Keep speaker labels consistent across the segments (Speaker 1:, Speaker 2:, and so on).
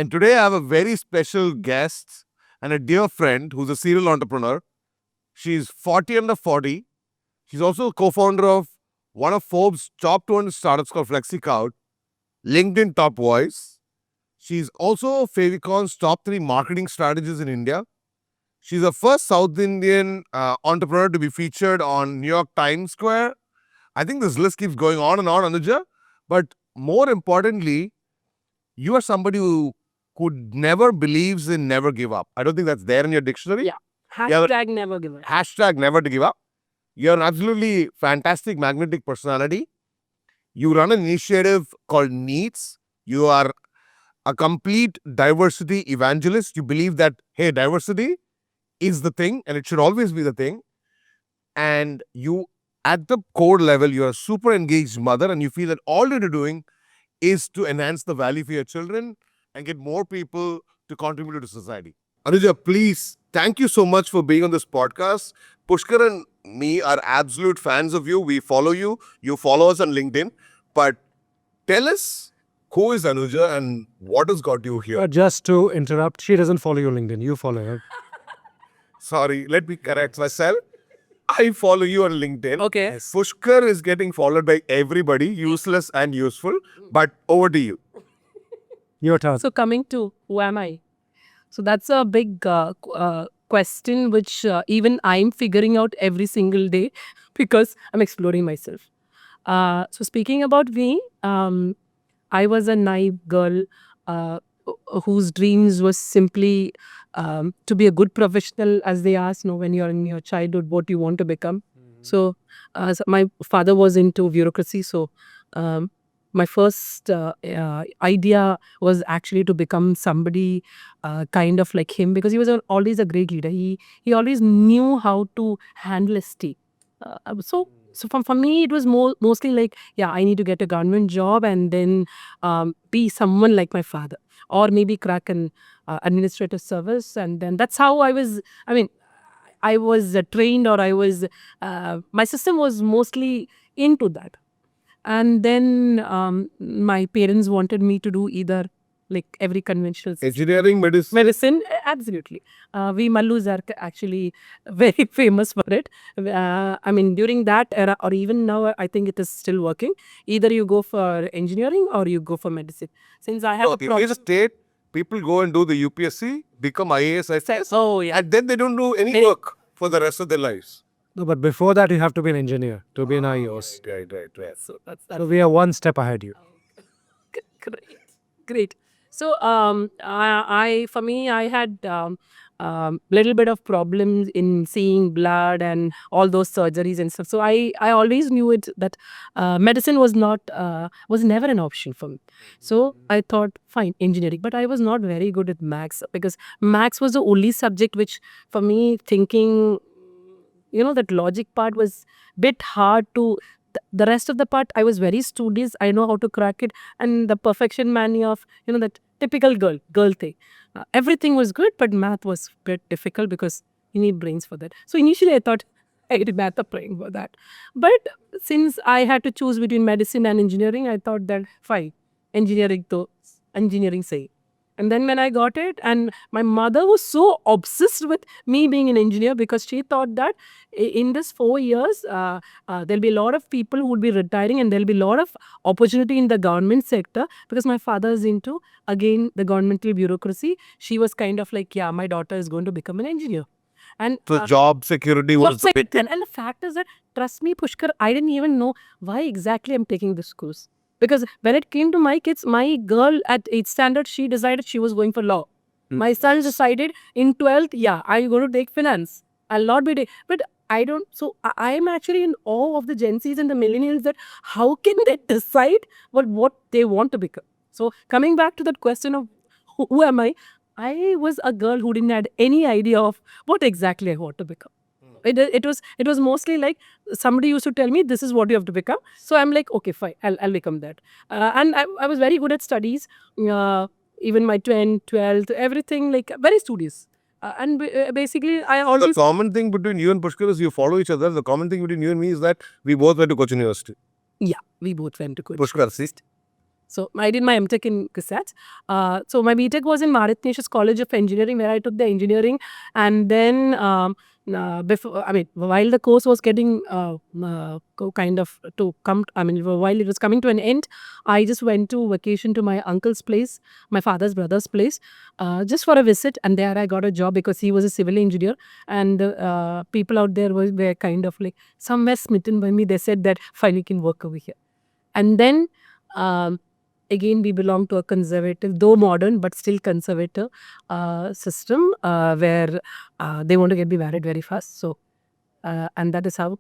Speaker 1: And today I have a very special guest and a dear friend who's a serial entrepreneur. She's 40 under 40. She's also a co-founder of one of Forbes' top 200 startups called FlexiCloud, LinkedIn Top Voice. She's also Favicon's top 3 marketing strategies in India. She's the first South Indian entrepreneur to be featured on New York Times Square. I think this list keeps going on and on, Anooja. But more importantly, you are somebody who never believes in never give up. I don't think that's there in your dictionary.
Speaker 2: Yeah. Hashtag never give up.
Speaker 1: Hashtag never to give up. You're an absolutely fantastic, magnetic personality. You run an initiative called Needs. You are a complete diversity evangelist. You believe that, hey, diversity is the thing and it should always be the thing. And you, at the core level, you're a super engaged mother and you feel that all you're doing is to enhance the value for your children and get more people to contribute to society. Anooja, please, thank you so much for being on this podcast. Pushkar and me are absolute fans of you. We follow you. You follow us on LinkedIn. But tell us, who is Anooja and what has got you here?
Speaker 3: Just to interrupt, she doesn't follow you on LinkedIn. You follow her.
Speaker 1: Sorry, let me correct myself. I follow you on LinkedIn.
Speaker 2: Okay.
Speaker 1: Pushkar is getting followed by everybody, useless and useful. But over to you.
Speaker 3: Your turn.
Speaker 2: So coming to who am I? So that's a big question which even I'm figuring out every single day because I'm exploring myself. So speaking about me, I was a naive girl whose dreams was simply to be a good professional, as they ask, when you're in your childhood, what you want to become. So my father was into bureaucracy. So my first idea was actually to become somebody kind of like him because he was always a great leader. He always knew how to handle his team. So for me, it was mostly like, yeah, I need to get a government job and then be someone like my father, or maybe crack an administrative service. And then that's how I was trained, or my system was mostly into that. And then my parents wanted me to do either like every conventional
Speaker 1: Engineering,
Speaker 2: medicine, absolutely. We Mallus are actually very famous for it. During that era, or even now, I think it is still working. Either you go for engineering or you go for medicine. Since I have
Speaker 1: in a state, people go and do the UPSC, become IAS, IPS,
Speaker 2: Oh, yeah.
Speaker 1: and then they don't do any work for the rest of their lives.
Speaker 3: No, but before that, you have to be an engineer to be an IOS.
Speaker 1: Right.
Speaker 2: So
Speaker 3: So we are one step ahead you.
Speaker 2: Great. So for me, I had little bit of problems in seeing blood and all those surgeries and stuff. So I always knew it that medicine was never an option for me. So I thought, fine, engineering. But I was not very good at maths because maths was the only subject which, for me, thinking, that logic part was bit hard to. The rest of the part, I was very studious. I know how to crack it, and the perfection mania of that typical girl thing. Everything was good, but math was a bit difficult because you need brains for that. So initially, I thought I did math or praying for that. But since I had to choose between medicine and engineering, I thought that fine, engineering say. And then when I got it, and my mother was so obsessed with me being an engineer because she thought that in this 4 years, there'll be a lot of people who would be retiring and there'll be a lot of opportunity in the government sector because my father is into, again, the governmental bureaucracy. She was kind of like, yeah, my daughter is going to become an engineer. And
Speaker 1: so job security was
Speaker 2: and the fact is that, trust me, Pushkar, I didn't even know why exactly I'm taking this course. Because when it came to my kids, my girl at 8th standard, she decided she was going for law. My son decided in 12th, yeah, I'm going to take finance. I'll not be but I don't. So I'm actually in awe of the Gen Zs and the millennials that how can they decide what they want to become. So coming back to that question of who am I was a girl who didn't have any idea of what exactly I want to become. It was mostly like somebody used to tell me this is what you have to become. So I'm like, okay, fine, I'll become that. And I was very good at studies. Even my 12th, everything, like very studious. And basically, I always...
Speaker 1: The common thing between you and Pushkar is you follow each other. The common thing between you and me is that we both went to Cochin University.
Speaker 2: Yeah, we both went to Cochin.
Speaker 1: Pushkar, assist.
Speaker 2: So I did my MTech in Casette. So my BTech was in Maharatnesh's College of Engineering, where I took the engineering. And then while the course was getting kind of to come, while it was coming to an end, I just went to vacation to my uncle's place, my father's brother's place, just for a visit. And there I got a job because he was a civil engineer. And people out there were kind of like somewhere smitten by me. They said that, fine, you can work over here. And then again, we belong to a conservative, though modern, but still conservative system where they want to get me married very fast. So, and that is how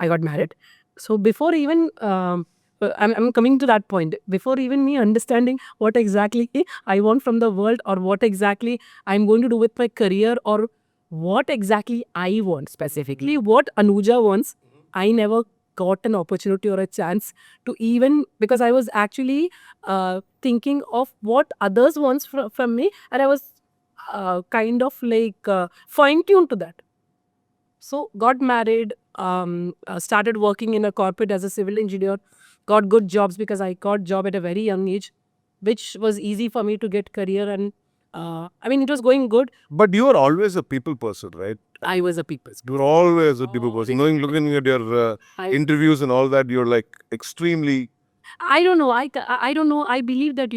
Speaker 2: I got married. So before even, I'm coming to that point, before even me understanding what exactly I want from the world, or what exactly I'm going to do with my career, or what exactly I want specifically, what Anooja wants, I never got an opportunity or a chance to even, because I was actually thinking of what others wants from me, and I was kind of like fine-tuned to that. So got married, started working in a corporate as a civil engineer, got good jobs because I got job at a very young age, which was easy for me to get career. And it was going good.
Speaker 1: But you are always a people person, right?
Speaker 2: I was a people's.
Speaker 1: You are always a people person. Looking at your interviews and all that, you're like extremely.
Speaker 2: I don't know. I don't know. I believe that,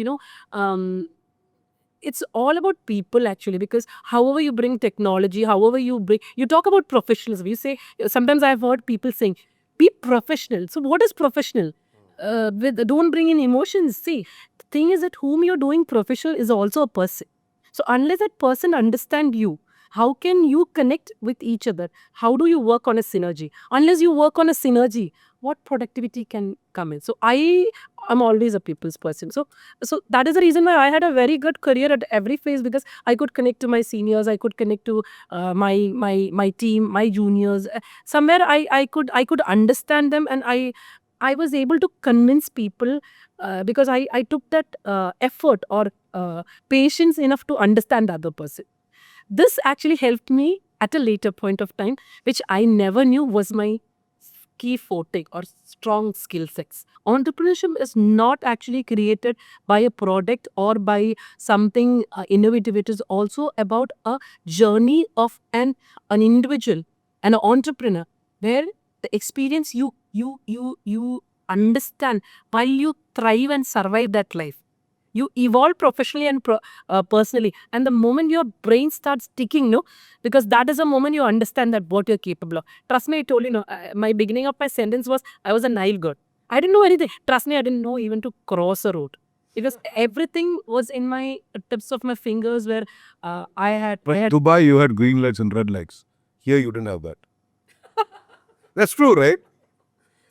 Speaker 2: it's all about people actually, because however you bring technology, however you talk about professionalism. You say, sometimes I've heard people saying, be professional. So what is professional? Don't bring in emotions. See, the thing is that whom you're doing professional is also a person. So unless that person understand you, how can you connect with each other? How do you work on a synergy? Unless you work on a synergy, what productivity can come in? So I am always a people's person. So that is the reason why I had a very good career at every phase, because I could connect to my seniors, I could connect to my team, my juniors. Somewhere I could understand them, and I was able to convince people because I took that effort or patience enough to understand the other person. This actually helped me at a later point of time, which I never knew was my key forte or strong skill sets. Entrepreneurship is not actually created by a product or by something innovative. It is also about a journey of an individual, an entrepreneur, where the experience you understand while you thrive and survive that life. You evolve professionally and personally. And the moment your brain starts ticking, no, because that is the moment you understand that what you're capable of. Trust me, I told you, my beginning of my sentence was, I was a Nile girl. I didn't know anything. Trust me, I didn't know even to cross a road. Because everything was in my tips of my fingers, where I had
Speaker 1: Dubai, you had green lights and red lights. Here, you didn't have that. That's true, right?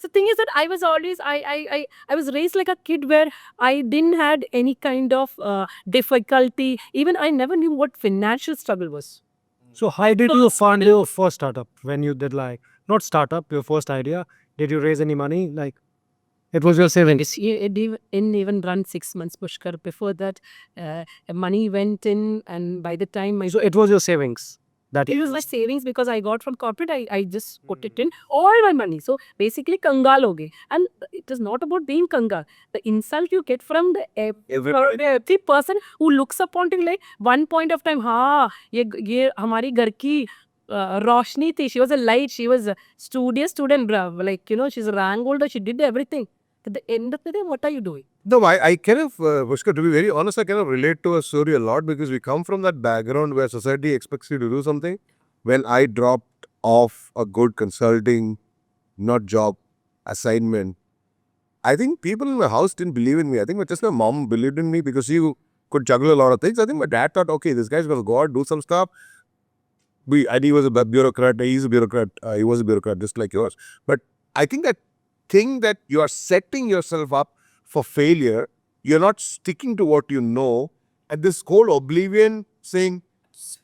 Speaker 2: So the thing is that I was always, I was raised like a kid where I didn't had any kind of difficulty. Even I never knew what financial struggle was.
Speaker 3: So how did you fund your first startup when you did not startup, your first idea? Did you raise any money? It was your savings.
Speaker 2: It didn't even run 6 months, Pushkar. Before that, money went in, and by the time
Speaker 3: So it was your savings.
Speaker 2: It was my savings, because I got from corporate. I just put it in all my money. So basically, kangal ho gaye. And it is not about being kangal. The insult you get from every person who looks upon you, like one point of time, ye hamari ghar ki roshni thi. She was a light. She was a studious student, bruv. She's a rank holder. She did everything. At the end of the day, what are you doing?
Speaker 1: No, I kind of, Pushkar, to be very honest, I kind of relate to a story a lot, because we come from that background where society expects you to do something. When I dropped off a good consulting, not job, assignment, I think people in my house didn't believe in me. I think just my mom believed in me because she could juggle a lot of things. I think my dad thought, okay, this guy's going to go out, do some stuff. And he was a bureaucrat. He's a bureaucrat. He was a bureaucrat, just like yours. But I think that thing that you are setting yourself up for failure, you're not sticking to what you know, and this whole oblivion saying,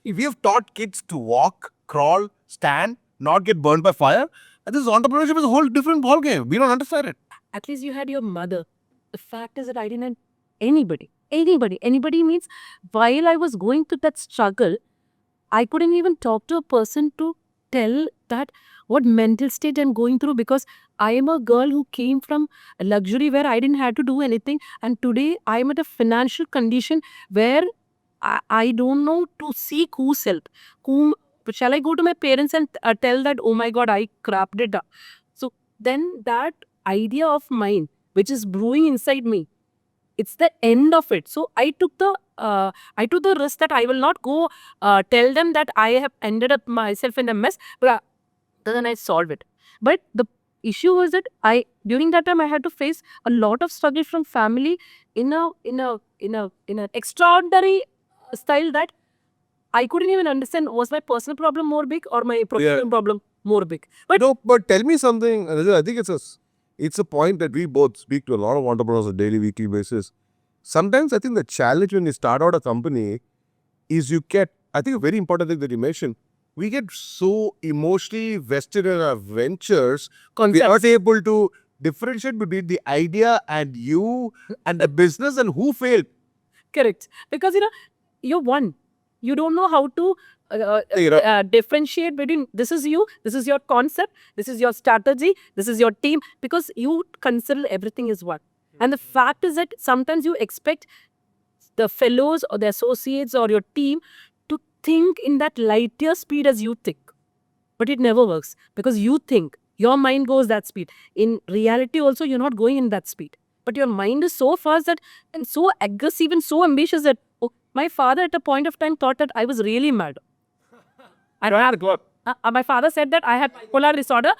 Speaker 1: if we have taught kids to walk, crawl, stand, not get burned by fire, and this entrepreneurship is a whole different ballgame. We don't understand it.
Speaker 2: At least you had your mother. The fact is that I didn't have anybody. Anybody means, while I was going through that struggle, I couldn't even talk to a person to tell that what mental state I'm going through, because I am a girl who came from a luxury where I didn't have to do anything. And today I am at a financial condition where I don't know to seek whose help. Whom shall I go to my parents and tell that, oh my God, I crapped it up. So then that idea of mine, which is brewing inside me, it's the end of it. So I took the risk that I will not go tell them that I have ended up myself in a mess, but then I solve it. But the issue was that during that time I had to face a lot of struggle from family in an extraordinary style that I couldn't even understand, was my personal problem more big or my professional problem more big. But
Speaker 1: No, but tell me something. Anooja, I think it's a point that we both speak to a lot of entrepreneurs on a daily, weekly basis. Sometimes I think the challenge when you start out a company is you get, I think a very important thing that you mentioned, we get so emotionally vested in our ventures, we are not able to differentiate between the idea and you and the business and who failed.
Speaker 2: correct. Because, you're one. You don't know how to differentiate between this is you, this is your concept, this is your strategy, this is your team, because you consider everything as one. And the fact is that sometimes you expect the fellows or the associates or your team to think in that lighter speed as you think. But it never works because you think, your mind goes that speed. In reality also, you're not going in that speed. But your mind is so fast that and so aggressive and so ambitious that my father at a point of time thought that I was really mad. My father said that I had bipolar disorder.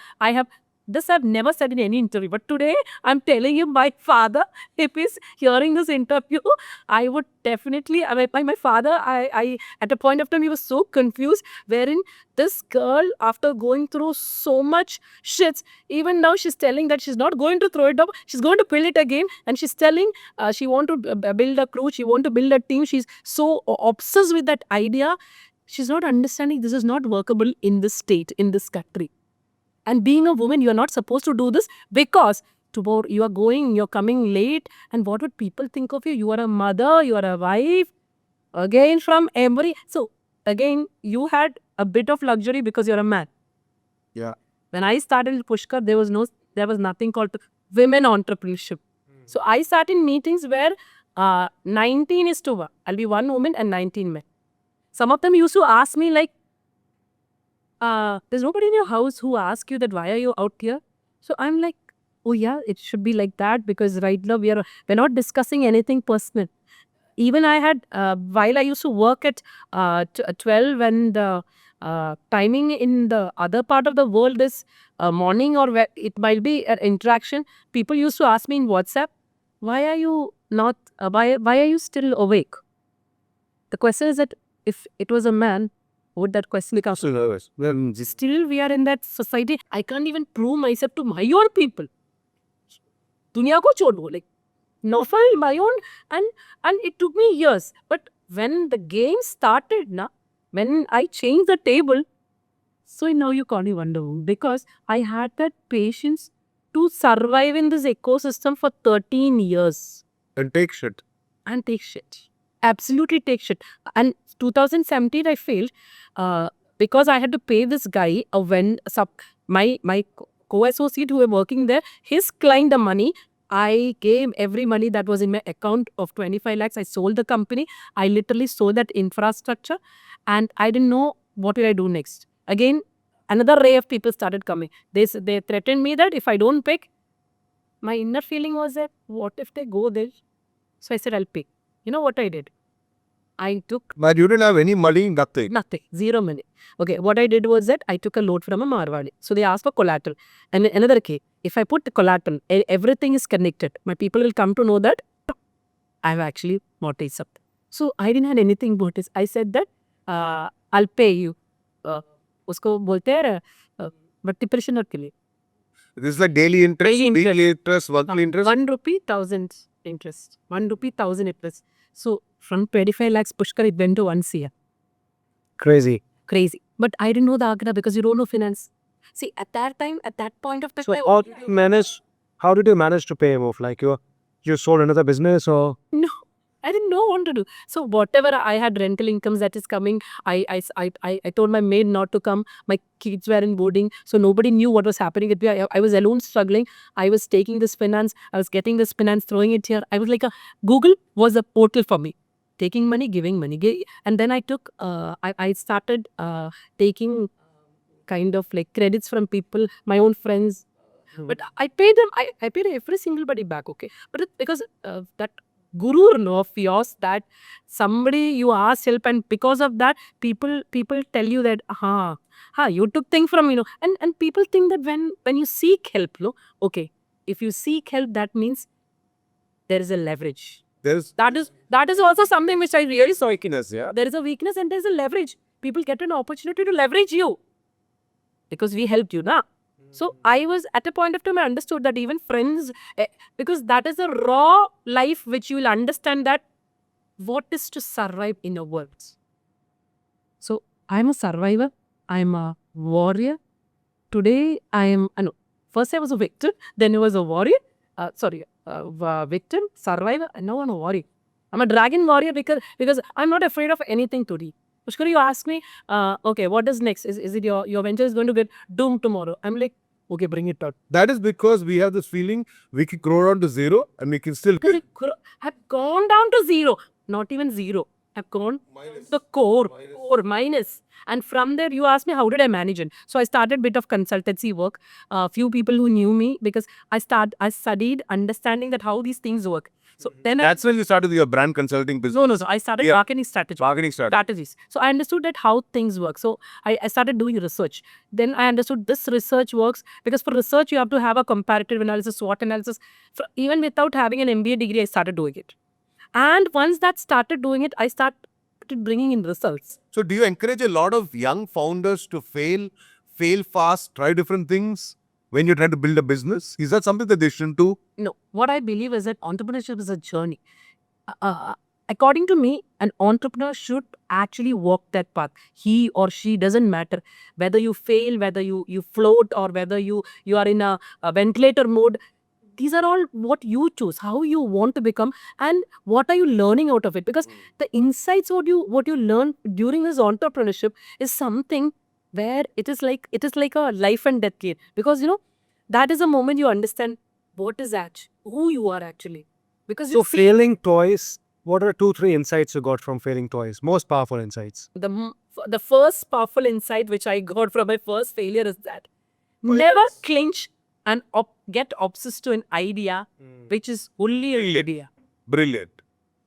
Speaker 2: This I've never said in any interview. But today I'm telling you, my father, if he's hearing this interview, I would definitely, my father, I at a point of time, he was so confused, wherein this girl, after going through so much shits, even now she's telling that she's not going to throw it up, she's going to build it again. And she's telling she want to build a crew, she want to build a team. She's so obsessed with that idea. She's not understanding this is not workable in this state, in this country. And being a woman, you are not supposed to do this because tomorrow you're coming late. And what would people think of you? You are a mother, you are a wife. Again, so again, you had a bit of luxury because you're a man.
Speaker 1: Yeah.
Speaker 2: When I started Pushkar, there was nothing called women entrepreneurship. So I sat in meetings where 19:1. I'll be one woman and 19 men. Some of them used to ask me like, there's nobody in your house who asks you that why are you out here? So I'm like, oh yeah, it should be like that because right now we're not discussing anything personal. Even I had, while I used to work at 12 when the timing in the other part of the world is morning or where it might be an interaction, people used to ask me in WhatsApp, why are you not, why are you still awake? The question is that if it was a man, would that question become
Speaker 1: So nervous. Well,
Speaker 2: still we are in that society. I can't even prove myself to my own people. Dunya ko chod do, like Nofal, my own, and it took me years. But when the game started, when I changed the table, so now you can't even wonder because I had that patience to survive in this ecosystem for 13 years.
Speaker 1: and take shit.
Speaker 2: And take shit. Absolutely take shit. And 2017, I failed because I had to pay this guy when my co-associate who were working there, his client the money. I gave every money that was in my account of 25 lakhs. I sold the company. I literally sold that infrastructure and I didn't know what will I do next. Again, another ray of people started coming. They threatened me that if I don't pick, my inner feeling was that what if they go there? So I said, I'll pay. You know what I did? I took
Speaker 1: But you didn't have any money, nothing.
Speaker 2: nothing, 0 money. Okay, what I did was that I took a loan from a Marwadi. So they asked for collateral. And another key, if I put the collateral, everything is connected. My people will come to know that I've actually mortgaged something. So I didn't have anything mortgaged. I said that I'll pay you. उसको बोलते हैं भर्ती परिशोधन के लिए.
Speaker 1: This is like daily interest,
Speaker 2: Daily interest.
Speaker 1: weekly interest, monthly interest.
Speaker 2: 1 rupee, 1,000 interest. 1 rupee, 1,000 interest. So from 25 lakhs Pushkar, it went to 1 CR.
Speaker 3: Crazy.
Speaker 2: Crazy. But I didn't know the Agra because you don't know finance. See, at that time, at that point of time,
Speaker 3: So how did you manage to pay him off? Like you sold another business or?
Speaker 2: no, I didn't know what to do. So whatever I had rental incomes that is coming, I told my maid not to come. My kids were in boarding, so nobody knew what was happening with me. I was alone struggling. I was taking this finance, I was getting this finance, throwing it here. I was like Google was a portal for me. Taking money, giving money. And then I took, I started taking kind of like credits from people, my own friends. But I paid them, I paid every single body back, okay? But because that guru of yours, that somebody you ask help, and because of that, people tell you that, you took thing from, and people think that when you seek help, okay, if you seek help, that means there is a leverage. That is also something which I really saw.
Speaker 1: Weakness, yeah.
Speaker 2: There is a weakness and there is a leverage. People get an opportunity to leverage you because we helped you, na. So I was at a point of time, I understood that even friends, because that is a raw life which you will understand that what is to survive in a world. So I'm a survivor. I'm a warrior. Today I am, first I was a victim, then I was a warrior. Victim, survivor, and now I'm a warrior. I'm a dragon warrior because I'm not afraid of anything today. Pushkar, you ask me, okay, what is next? Is it your venture is going to get doomed tomorrow? I'm like, okay, bring it out.
Speaker 1: That is because we have this feeling we can grow down to zero and we can still.
Speaker 2: I've gone down to zero, not even zero. I've gone to the core, minus. And from there, you asked me, how did I manage it? So I started a bit of consultancy work. Few people who knew me because I studied understanding that how these things work. So then
Speaker 1: That's when you started your brand consulting business.
Speaker 2: No. So I started marketing strategies. So I understood that how things work. So I started doing research. Then I understood this research works because for research, you have to have a comparative analysis, SWOT analysis. Even without having an MBA degree, I started doing it. And once that started doing it, I started bringing in results.
Speaker 1: So do you encourage a lot of young founders to fail fast, try different things when you're trying to build a business? Is that something that they shouldn't do?
Speaker 2: No. What I believe is that entrepreneurship is a journey. According to me, an entrepreneur should actually walk that path. He or she, doesn't matter. Whether you fail, whether you float, or whether you are in a ventilator mode. These are all what you choose, how you want to become, and what are you learning out of it. Because the insights what you learn during this entrepreneurship is something where it is like a life and death game. Because that is a moment you understand what is who you are actually. Because
Speaker 3: So failing twice, what are 2-3 insights you got from failing twice? Most powerful insights.
Speaker 2: the first powerful insight which I got from my first failure is that never clinch and get obsessed to an idea which is only an idea.
Speaker 1: Brilliant.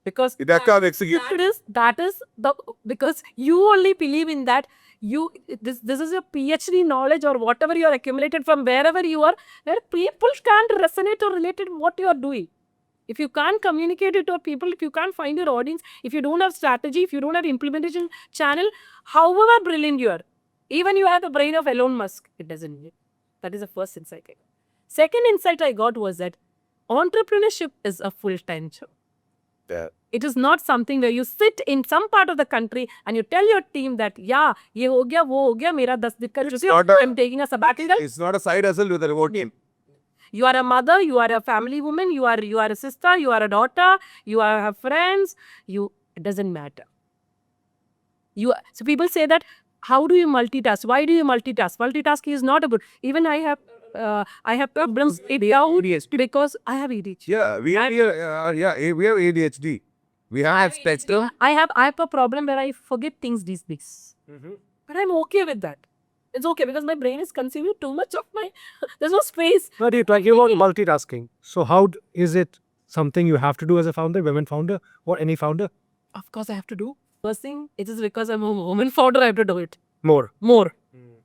Speaker 2: Because
Speaker 1: That can't execute.
Speaker 2: that is the because you only believe in that. This is your PhD knowledge or whatever you are accumulated from wherever you are, where people can't resonate or relate to what you are doing. If you can't communicate it to people, if you can't find your audience, if you don't have strategy, if you don't have implementation channel, however brilliant you are, even you have the brain of Elon Musk, it doesn't work. That is the first insight I got. Second insight I got was that entrepreneurship is a full-time job.
Speaker 1: Yeah.
Speaker 2: It is not something where you sit in some part of the country and you tell your team that, yeah, ye ho gaya, wo ho gaya, mera 10 din ka
Speaker 1: not a-
Speaker 2: I'm taking a sabbatical.
Speaker 1: It's not a side hustle with a remote team.
Speaker 2: You are a mother, you are a family woman, you are a sister, you are a daughter, you have friends, it doesn't matter. So people say that, how do you multitask? Why do you multitask? Multitasking is not a good. Even I have problems because I have ADHD.
Speaker 1: Yeah, we have ADHD. We have spectrum.
Speaker 2: I have a problem where I forget things these days. But I'm okay with that. It's okay because my brain is consuming too much of there's no space.
Speaker 3: But you're talking about multitasking. So how is it something you have to do as a founder, women founder, or any founder?
Speaker 2: Of course I have to do. First thing, it is because I'm a woman founder, I have to do it.
Speaker 3: More.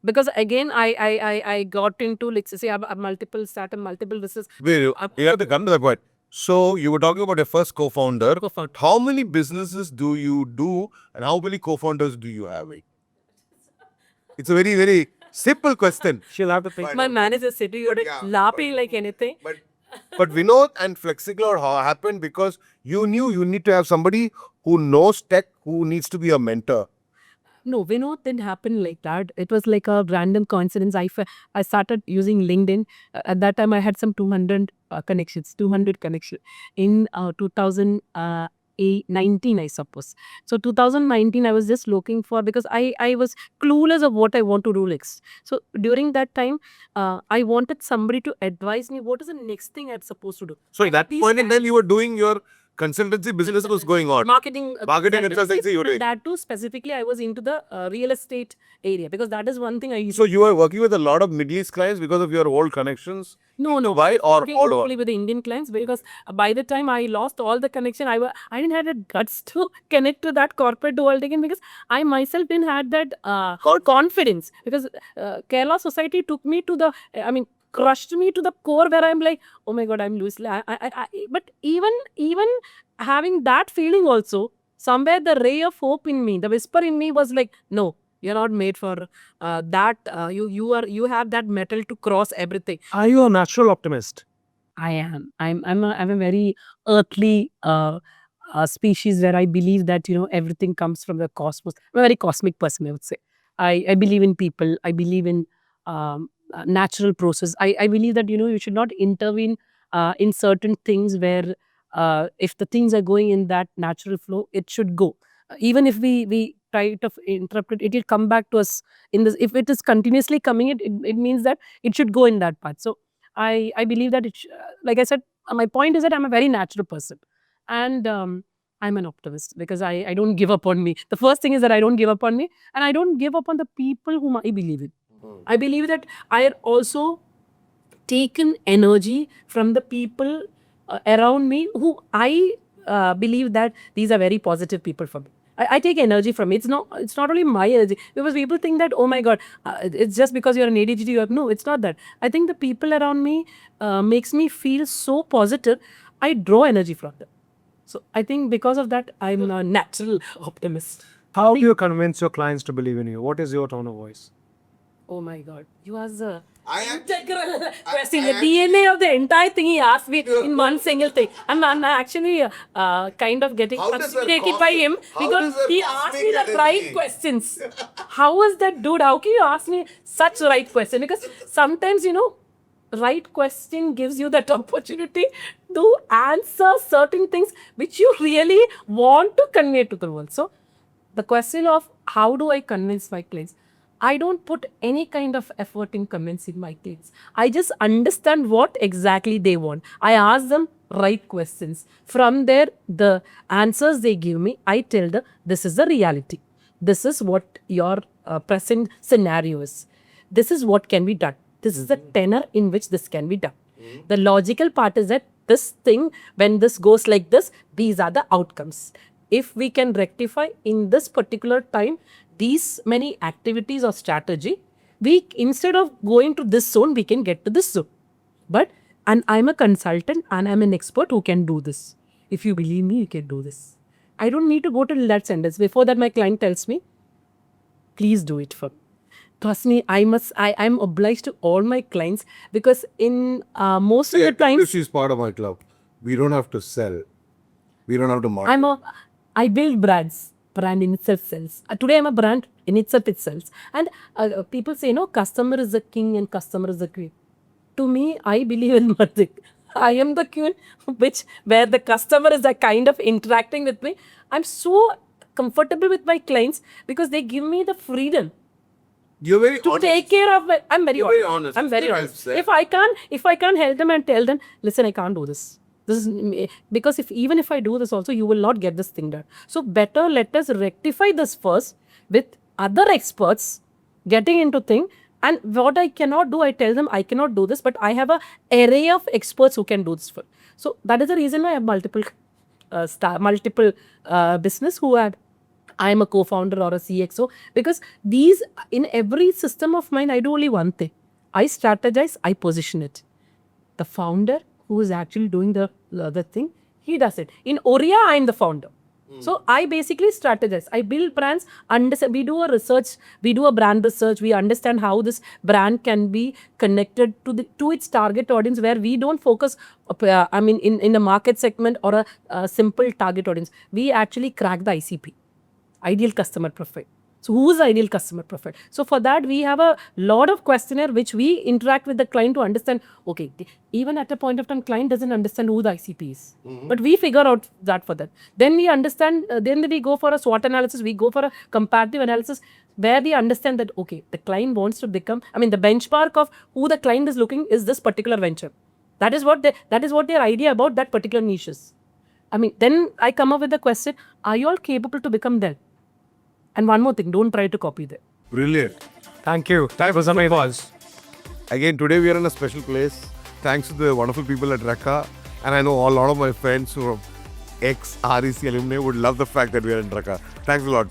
Speaker 2: Because again, I got into, like, say, I have multiple business.
Speaker 1: Wait, you have to come to that point. So you were talking about your first co-founder.
Speaker 2: Co-founder.
Speaker 1: How many businesses do you do and how many co-founders do you have? It's a very, very simple question.
Speaker 3: She'll have to think.
Speaker 2: My manager sitting here laughing like anything.
Speaker 1: But Vinod and FlexiCloud happened because you knew you need to have somebody who knows tech, who needs to be a mentor.
Speaker 2: No, Vinod didn't happen like that. It was like a random coincidence. I started using LinkedIn. At that time, I had some 200 connections. In 2000, 2019, I suppose. So 2019, I was just looking for, because I was clueless of what I want to do next. So during that time, I wanted somebody to advise me what is the next thing I'm supposed to do.
Speaker 1: So at that point in time, you were doing your consultancy business was going on.
Speaker 2: Marketing,
Speaker 1: Marketing
Speaker 2: that-
Speaker 1: consultancy you were doing.
Speaker 2: That too, specifically, I was into the real estate area, because that is one thing I used
Speaker 1: So you were working with a lot of Middle East clients because of your old connections?
Speaker 2: No.
Speaker 1: Why? Or
Speaker 2: Working
Speaker 1: all over?
Speaker 2: only with the Indian clients, because by the time I lost all the connection, I didn't have the guts to connect to that corporate world again, because I myself didn't had that confidence, because Kerala society took me to the, crushed me to the core, where I'm like, oh my God, I'm loose. But even having that feeling also, somewhere the ray of hope in me, the whisper in me was like, no, you're not made for that. You have that metal to cross everything.
Speaker 3: Are you a natural optimist?
Speaker 2: I am. I'm a very earthly species, where I believe that everything comes from the cosmos. I'm a very cosmic person, I would say. I believe in people. I believe in natural process. I believe that you should not intervene in certain things, where if the things are going in that natural flow, it should go. Even if we try to interpret it, will come back to us in this. If it is continuously coming, it means that it should go in that path. So I believe that like I said, my point is that I'm a very natural person, and I'm an optimist, because I don't give up on me. The first thing is that I don't give up on me, and I don't give up on the people whom I believe in. I believe that I had also taken energy from the people around me, who I believe that these are very positive people for me. I take energy from it. It's not only my energy, because people think that, oh my God, it's just because you're an ADHD. No, it's not that. I think the people around me makes me feel so positive. I draw energy from them. So I think because of that, I'm a natural optimist.
Speaker 3: How do you convince your clients to believe in you? What is your tone of voice?
Speaker 2: Oh my God, you asked the
Speaker 1: I
Speaker 2: integral question, the DNA of the entire thing he asked me in one single thing. I'm actually kind of getting
Speaker 1: How does that
Speaker 2: fascinated by him,
Speaker 1: how
Speaker 2: because
Speaker 1: does that
Speaker 2: he asked me
Speaker 1: cosmic
Speaker 2: the right
Speaker 1: energy?
Speaker 2: questions. How is that, dude? How can you ask me such right question? Because sometimes, right question gives you that opportunity to answer certain things which you really want to convey to the world. So the question of how do I convince my clients? I don't put any kind of effort in convincing my clients. I just understand what exactly they want. I ask them right questions. From there, the answers they give me, I tell them, this is the reality. This is what your present scenario is. This is what can be done. This is the tenor in which this can be done. The logical part is that this thing, when this goes like this, these are the outcomes. If we can rectify in this particular time these many activities or strategy, we, instead of going to this zone, we can get to this zone. And I'm a consultant and I'm an expert who can do this. If you believe me, you can do this. I don't need to go to that sentence. Before that, my client tells me, please do it for me. Trust me, I'm obliged to all my clients, because in most of the times,
Speaker 1: She's part of my club. We don't have to sell. We don't have to market.
Speaker 2: I build brands. Brand in itself sells. Today I'm a brand in itself, it sells. And people say, no, customer is the king and customer is the queen. To me, I believe in one thing. I am the queen, where the customer is the kind of interacting with me. I'm so comfortable with my clients, because they give me the freedom
Speaker 1: You're very
Speaker 2: to
Speaker 1: honest.
Speaker 2: take care of my. I'm very
Speaker 1: You're
Speaker 2: honest.
Speaker 1: very honest.
Speaker 2: I'm very
Speaker 1: I've
Speaker 2: honest.
Speaker 1: said.
Speaker 2: If I can't help them and tell them, listen, I can't do this. This is because even if I do this also, you will not get this thing done. So better let us rectify this first with other experts getting into thing. And what I cannot do, I tell them I cannot do this, but I have a array of experts who can do this for. So that is the reason why I have multiple business who had. I am a co-founder or a CXO, because these, in every system of mine, I do only one thing. I strategize, I position it. The founder who is actually doing the thing, he does it. In Ourea, I am the founder. So I basically strategize. I build brands. We do a research. We do a brand research. We understand how this brand can be connected to its target audience, where we don't focus. In a market segment or a simple target audience. We actually crack the ICP, ideal customer profile. So who's the ideal customer profile? So for that, we have a lot of questionnaire which we interact with the client to understand, okay, even at a point of time, client doesn't understand who the ICP is. But we figure out that for that. Then we understand, then we go for a SWOT analysis, we go for a comparative analysis where we understand that, okay, the client wants to become, I mean, the benchmark of who the client is looking is this particular venture. That is what their idea about that particular niche is. I mean, then I come up with the question, are you all capable to become there? And one more thing, don't try to copy them.
Speaker 1: Brilliant.
Speaker 3: Thank you. That was amazing.
Speaker 1: Again, today we are in a special place. Thanks to the wonderful people at Raqqa. And I know a lot of my friends who are ex-REC alumni would love the fact that we are in Raqqa. Thanks a lot.